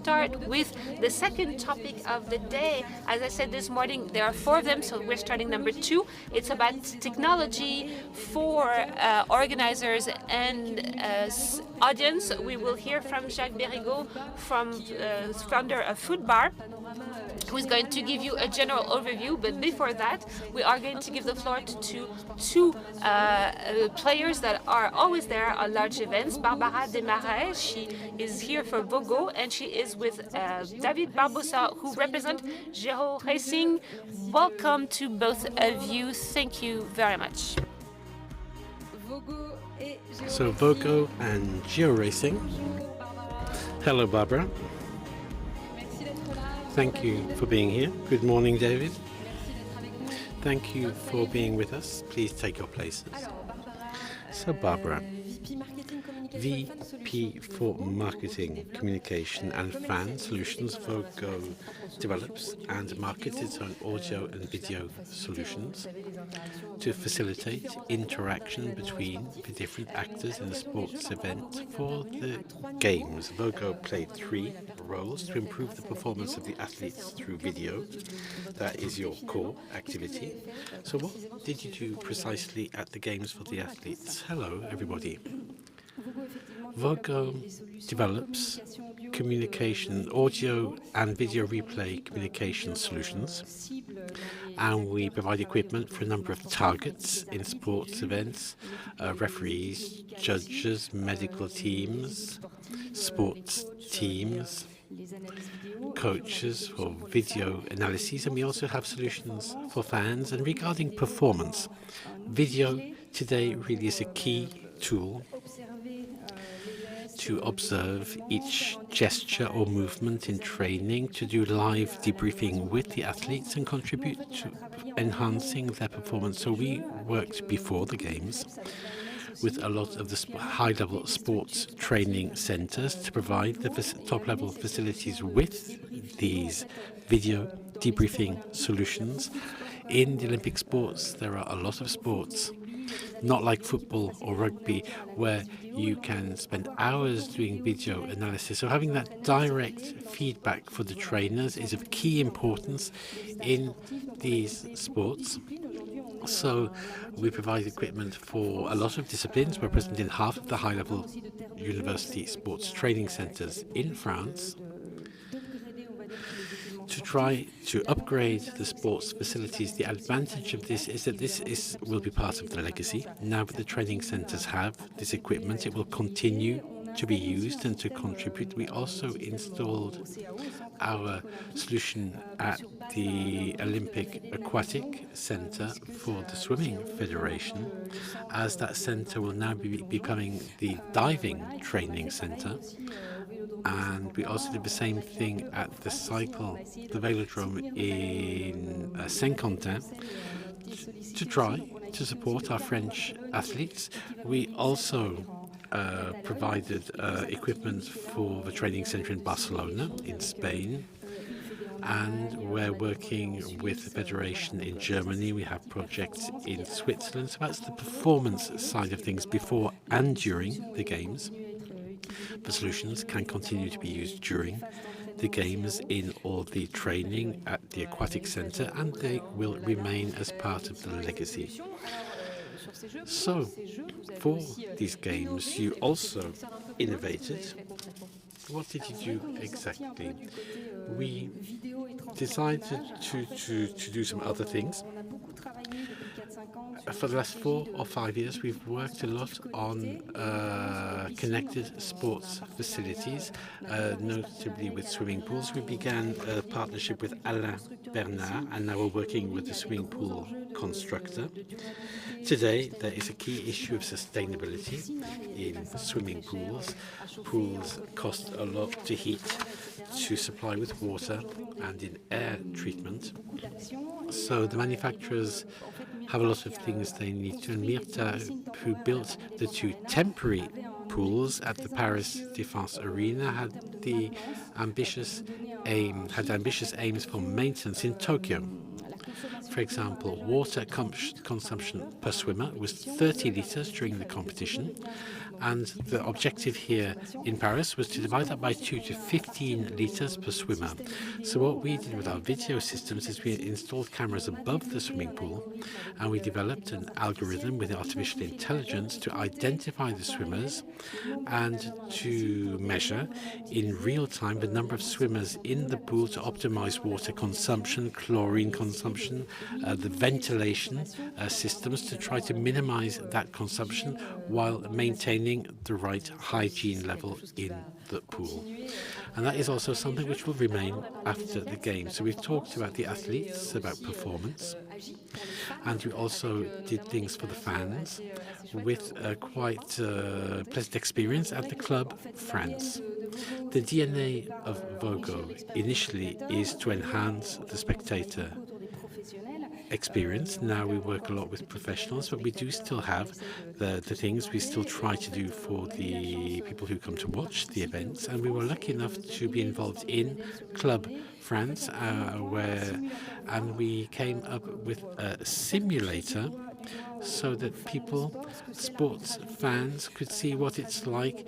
start with the second topic of the day. As I said this morning, there are 4 of them, so we're starting number 2. It's about technology for organizers and audience. We will hear from Jacques Bérigaud, founder of Food Bar, who is going to give you a general overview. But before that, we are going to give the floor to 2 players that are always there at large events. Barbara Desmarais, she is here for Vogo, and she is with David Barbosa, who represent Giro Racing. Welcome to both of you. Thank you very much. So Vogo and Giro Racing. Hello, Barbara. Thank you for being here. Good morning, David. Thank you for being with us. Please take your places. So, Barbara, VP for Marketing, Communication and Fan Solutions, Vogo develops and markets its own audio and video solutions to facilitate interaction between the different actors in a sports event. For the games, Vogo played 3 roles to improve the performance of the athletes through video. That is your core activity. So what did you do precisely at the games for the athletes? Hello, everybody. Vogo develops communication, audio and video replay communication solutions, and we provide equipment for a number of targets in sports events, referees, judges, medical teams, sports teams, coaches for video analyses, and we also have solutions for fans. And regarding performance, video today really is a key tool to observe each gesture or movement in training, to do live debriefing with the athletes and contribute to enhancing their performance. So we worked before the games with a lot of the high-level sports training centers to provide the top-level facilities with these video debriefing solutions. In the Olympic sports, there are a lot of sports, not like football or rugby, where you can spend hours doing video analysis. So having that direct feedback for the trainers is of key importance in these sports. So we provide equipment for a lot of disciplines. We're present in half of the high-level university sports training centers in France. To try to upgrade the sports facilities, the advantage of this is that this will be part of the legacy. Now that the training centers have this equipment, it will continue to be used and to contribute. We also installed our solution at the Olympic Aquatic Center for the Swimming Federation, as that center will now be becoming the diving training center. And we also did the same thing at the velodrome in Saint-Quentin to try to support our French athletes. We also provided equipment for the training center in Barcelona, in Spain. And we're working with the Federation in Germany. We have projects in Switzerland. So that's the performance side of things before and during the games. The solutions can continue to be used during the games in all the training at the Aquatic Center, and they will remain as part of the legacy. So, for these games, you also innovated. What did you do exactly? We decided to do some other things. For the last 4 or 5 years, we've worked a lot on connected sports facilities, notably with swimming pools. We began a partnership with Alain Bernard, and now we're working with the swimming pool constructor. Today, there is a key issue of sustainability in swimming pools. Pools cost a lot to heat, to supply with water, and in air treatment. So the manufacturers have a lot of things they need to. And Myrta, who built the 2 temporary pools at the Paris Défense Arena, had ambitious aims for maintenance in Tokyo. For example, water consumption per swimmer was 30 liters during the competition, And the objective here in Paris was to divide that by 2 to 15 litres per swimmer. So what we did with our video systems is we installed cameras above the swimming pool, and we developed an algorithm with artificial intelligence to identify the swimmers and to measure in real time the number of swimmers in the pool to optimize water consumption, chlorine consumption, the ventilation systems to try to minimize that consumption while maintaining the right hygiene level in the pool. And that is also something which will remain after the game. So we've talked about the athletes, about performance, and we also did things for the fans with a quite pleasant experience at the Club France. The DNA of Vogo initially is to enhance the spectator experience. Now we work a lot with professionals, but we do still have the things we still try to do for the people who come to watch the events. And we were lucky enough to be involved in Club France, and we came up with a simulator so that people, sports fans, could see what it's like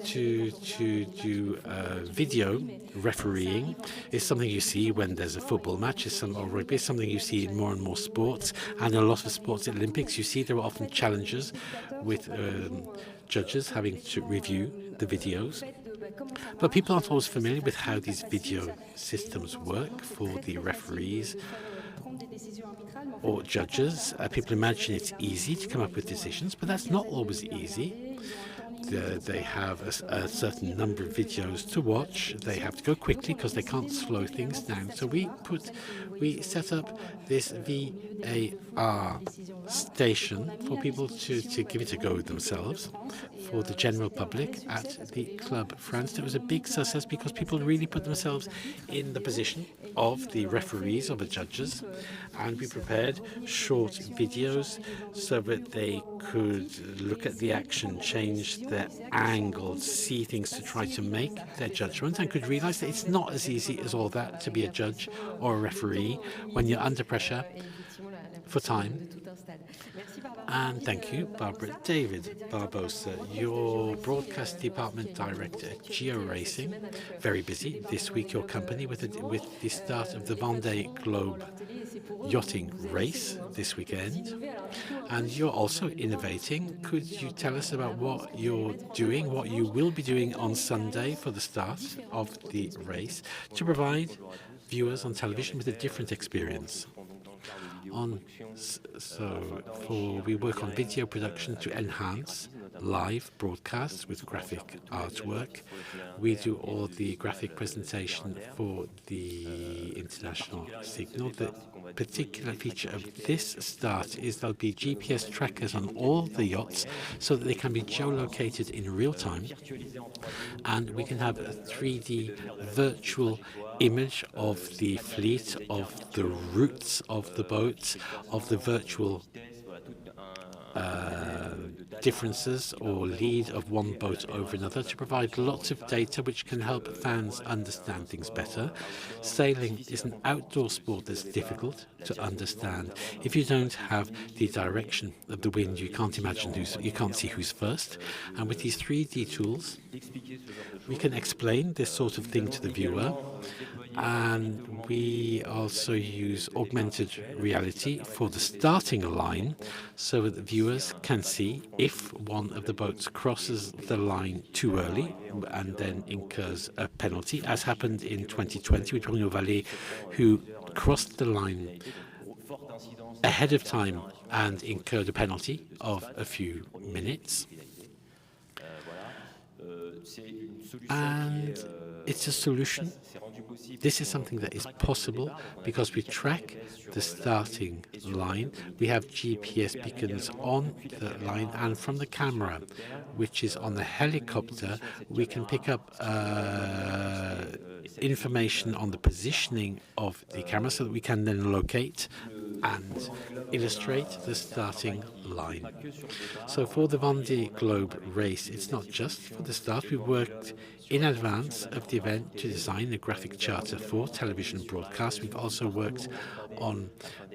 to do video refereeing. It's something you see when there's a football match, or rugby. It's something you see in more and more sports, and a lot of sports at Olympics. You see there are often challenges with judges having to review the videos. But people aren't always familiar with how these video systems work for the referees or judges. People imagine it's easy to come up with decisions, but that's not always easy. They have a certain number of videos to watch. They have to go quickly because they can't slow things down. So we set up this VAR station for people to give it a go themselves, for the general public at the Club France. It was a big success because people really put themselves in the position of the referees or the judges, and we prepared short videos so that they could look at the action, change their angles, see things to try to make their judgment, and could realize that it's not as easy as all that to be a judge or a referee when you're under pressure for time. And thank you, Barbara. David Barbosa, your broadcast department director at Geo Racing. Very busy this week, your company, with the start of the Vendée Globe yachting race this weekend. And you're also innovating. Could you tell us about what you're doing, what you will be doing on Sunday for the start of the race to provide viewers on television with a different experience? We work on video production to enhance live broadcasts with graphic artwork. We do all the graphic presentation for the international signal. The particular feature of this start is there'll be GPS trackers on all the yachts so that they can be geolocated in real time, and we can have a 3D virtual image of the fleet, of the routes of the boats, of the virtual differences or lead of one boat over another, to provide lots of data which can help fans understand things better. Sailing is an outdoor sport that's difficult to understand. If you don't have the direction of the wind, you can't see who's first. And with these 3D tools, we can explain this sort of thing to the viewer. And we also use augmented reality for the starting line so that the viewers can see if one of the boats crosses the line too early and then incurs a penalty, as happened in 2020 with Bruno Vallée, who crossed the line ahead of time and incurred a penalty of a few minutes. And it's a solution. This is something that is possible because we track the starting line. We have GPS beacons on the line, and from the camera, which is on the helicopter, we can pick up information on the positioning of the camera so that we can then locate and illustrate the starting line. So for the Vendée Globe race, it's not just for the start. We worked in advance of the event to design a graphic charter for television broadcast. We've also worked on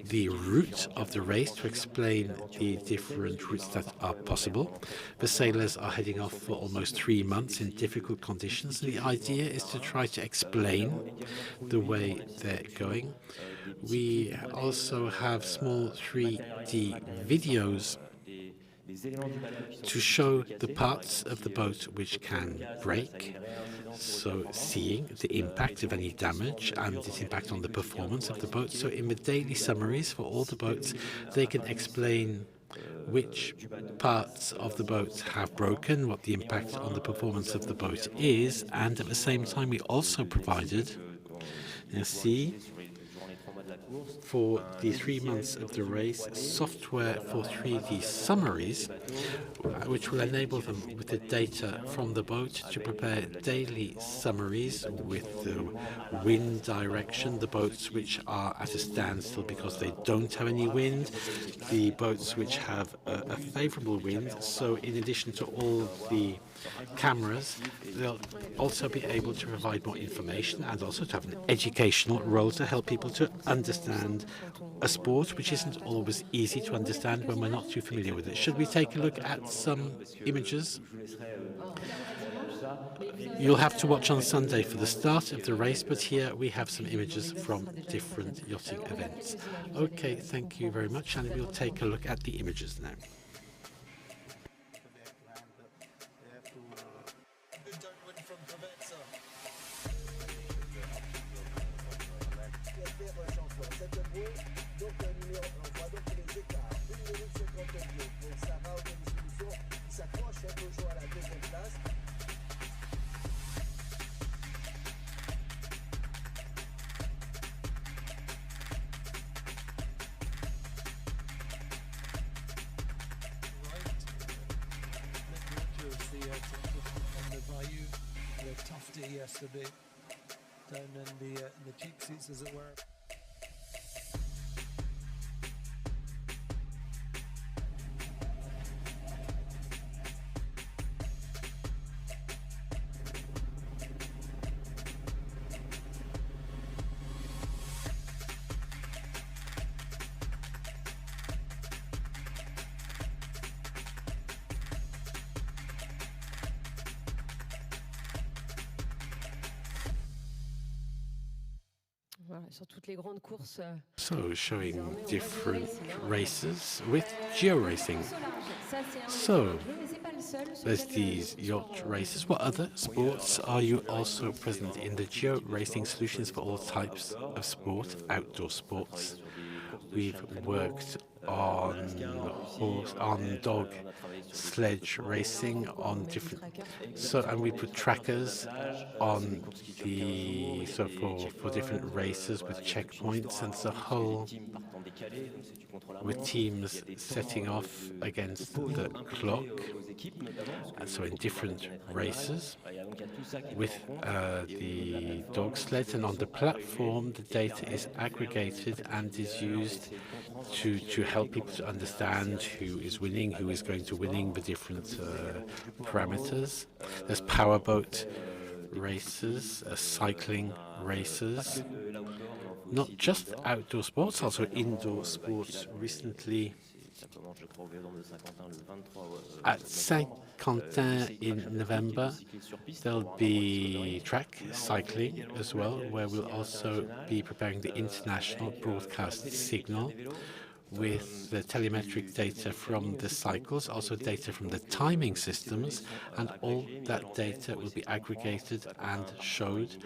the route of the race to explain the different routes that are possible. The sailors are heading off for almost 3 months in difficult conditions. The idea is to try to explain the way they're going. We also have small 3D videos to show the parts of the boat which can break, so seeing the impact of any damage and its impact on the performance of the boat. So in the daily summaries for all the boats, they can explain which parts of the boat have broken, what the impact on the performance of the boat is, and at the same time we also provided, for the 3 months of the race, software for 3D summaries, which will enable them with the data from the boat to prepare daily summaries with the wind direction, the boats which are at a standstill because they don't have any wind, the boats which have a favorable wind. So in addition to all the cameras, they'll also be able to provide more information and also to have an educational role to help people to understand a sport which isn't always easy to understand when we're not too familiar with it. Should we take a look at some images? You'll have to watch on Sunday for the start of the race, but here we have some images from different yachting events. Okay, thank you very much, and we'll take a look at the images now. Yesterday, down in the cheap seats, as it were. So showing different races with geo-racing. So there's these yacht races. What other sports are you also present in? The geo-racing solutions for all types of sport, outdoor sports. We've worked on dog sledge racing, on different, and we put trackers on the, for different races with checkpoints, and the whole with teams setting off against the clock, and so in different races with the dog sled, and on the platform the data is aggregated and is used to help people to understand who is winning, who is going to winning, the different parameters. There's powerboat races, cycling races, not just outdoor sports, also indoor sports. Recently at Saint-Quentin in November, there'll be track cycling as well, where we'll also be preparing the international broadcast signal with the telemetric data from the cycles, also data from the timing systems, and all that data will be aggregated and showed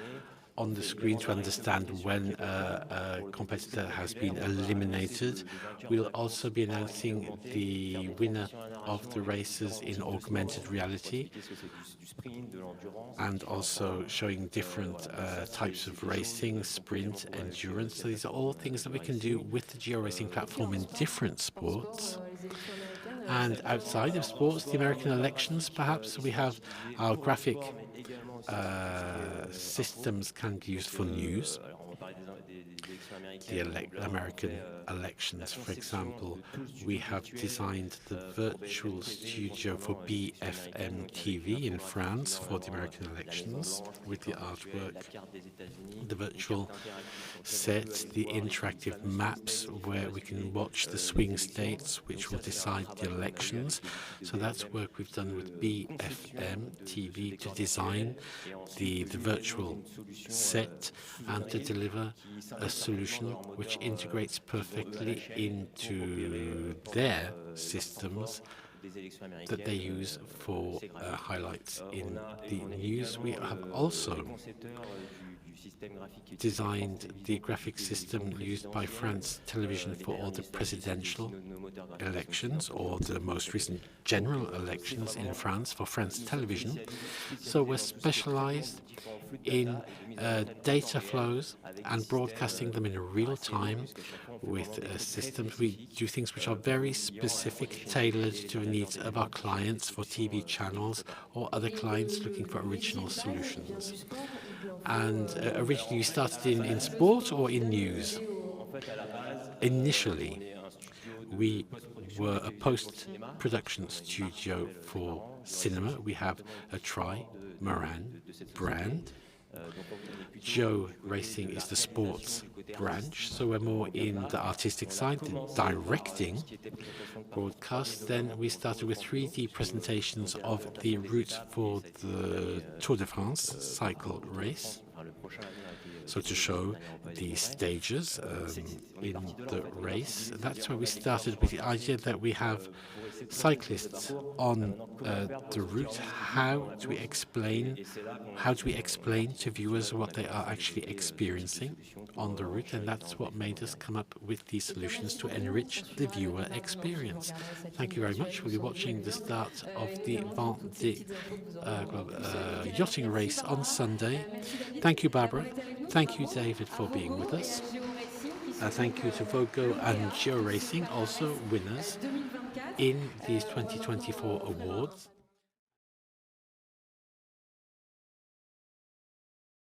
on the screen to understand when a competitor has been eliminated. We'll also be announcing the winner of the races in augmented reality and also showing different types of racing, sprint, endurance. So these are all things that we can do with the geo-racing platform in different sports. And outside of sports, the American elections, perhaps, we have our graphic systems can be used for news. The American elections, for example, we have designed the virtual studio for BFM TV in France for the American elections with the artwork, the virtual set, the interactive maps where we can watch the swing states which will decide the elections. So that's work we've done with BFM TV to design the virtual set and to deliver a solution which integrates perfectly into their systems that they use for highlights in the news. We have also designed the graphic system used by France Television for all the presidential elections or the most recent general elections in France for France Television. So we're specialized in data flows and broadcasting them in real time with systems. We do things which are very specific, tailored to the needs of our clients for TV channels or other clients looking for original solutions. And originally you started in sport or in news? Initially, we were a post-production studio for cinema. We have a Tri-Maran brand. Joe Racing is the sports branch, so we're more in the artistic side, the directing broadcast. Then we started with 3D presentations of the route for the Tour de France cycle race. So to show the stages in the race, that's where we started with the idea that we have cyclists on the route. How do we explain to viewers what they are actually experiencing on the route? And that's what made us come up with these solutions to enrich the viewer experience. Thank you very much. We'll be watching the start of the Vendée yachting race on Sunday. Thank you, Barbara. Thank you, David, for being with us. Thank you to Vogo and Geo Racing, also winners in these 2024 awards.